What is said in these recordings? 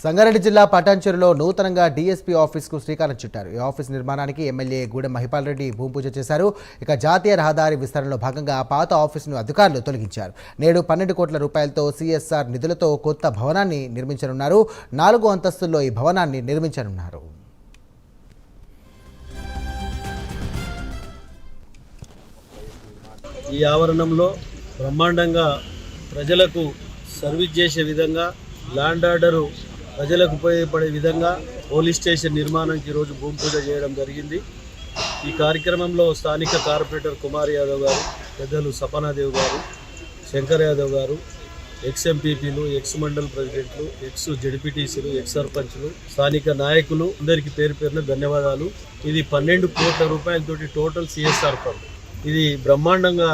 సంగారెడ్డి జిల్లా పటాన్చెరులో నూతనంగా డీఎస్పీ ఆఫీస్కు శ్రీకారం చుట్టారు. ఈ ఆఫీస్ నిర్మాణానికి ఎమ్మెల్యే గూడెం మహిపాల్ రెడ్డి భూమి పూజ చేశారు. ఇక జాతీయ రహదారి విస్తరణలో భాగంగా పాత ఆఫీసును అధికారులు తొలగించారు. నేడు 12 కోట్ల రూపాయలతో సిఎస్ఆర్ నిధులతో కొత్త భవనాన్ని నిర్మించనున్నారు. 4 అంతస్తుల్లో ఈ భవనాన్ని నిర్మించనున్నారు. ఈ ఆవరణంలో బ్రహ్మాండంగా ప్రజలకు సర్వీస్ చేసే విధంగా, ల్యాండ్ ఆర్డరు ప్రజలకు ఉపయోగపడే విధంగా పోలీస్ స్టేషన్ నిర్మాణానికి ఈరోజు భూమి పూజ చేయడం జరిగింది. ఈ కార్యక్రమంలో స్థానిక కార్పొరేటర్ కుమార్ యాదవ్ గారు, పెద్దలు సపనాదేవ్ గారు, శంకర్ యాదవ్ గారు, ఎక్స్ ఎంపీపీలు, ఎక్స్ మండల్ ప్రెసిడెంట్లు, ఎక్స్ జడ్పీటీసీలు, ఎక్స్ సర్పంచ్లు, స్థానిక నాయకులు అందరికీ పేరు పేరున ధన్యవాదాలు. ఇది 12 కోట్ల రూపాయలతోటి టోటల్ సిఎస్ఆర్ ఫండ్. ఇది బ్రహ్మాండంగా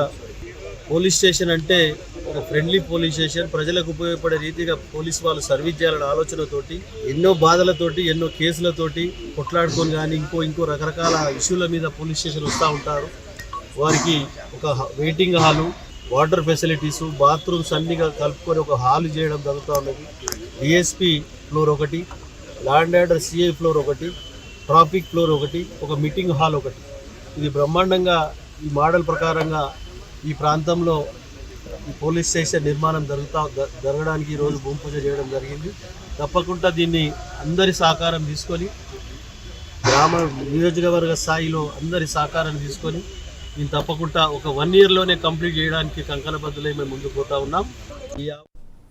పోలీస్ స్టేషన్ అంటే ఒక ఫ్రెండ్లీ పోలీస్ స్టేషన్, ప్రజలకు ఉపయోగపడే రీతిగా పోలీస్ వాళ్ళు సర్వీస్ చేయాలనే ఆలోచనతోటి, ఎన్నో బాధలతోటి, ఎన్నో కేసులతోటి కొట్లాడుకొని కానీ ఇంకో రకరకాల ఇష్యూల మీద పోలీస్ స్టేషన్ వస్తూ ఉంటారు. వారికి ఒక waiting hall, water facilities, bathrooms అన్నిగా కలుపుకొని ఒక హాల్ చేయడం జరుగుతూ ఉన్నది. డిఎస్పీ ఫ్లోర్ ఒకటి, ల్యాండ్ ఆర్డర్ సిఐ ఫ్లోర్ ఒకటి, ట్రాఫిక్ ఫ్లోర్ ఒకటి, ఒక మీటింగ్ హాల్ ఒకటి. ఇది బ్రహ్మాండంగా ఈ మోడల్ ప్రకారంగా ఈ ప్రాంతంలో ఈ పోలీస్ స్టేషన్ నిర్మాణం జరగడానికి ఈరోజు భూమి పూజ చేయడం జరిగింది. తప్పకుండా దీన్ని అందరి సహకారం తీసుకొని, నియోజకవర్గ స్థాయిలో అందరి సహకారం తీసుకొని దీన్ని తప్పకుండా ఒక 1 yearలోనే కంప్లీట్ చేయడానికి కంకణబద్ధులై మేము ముందుకు పోతా ఉన్నాం.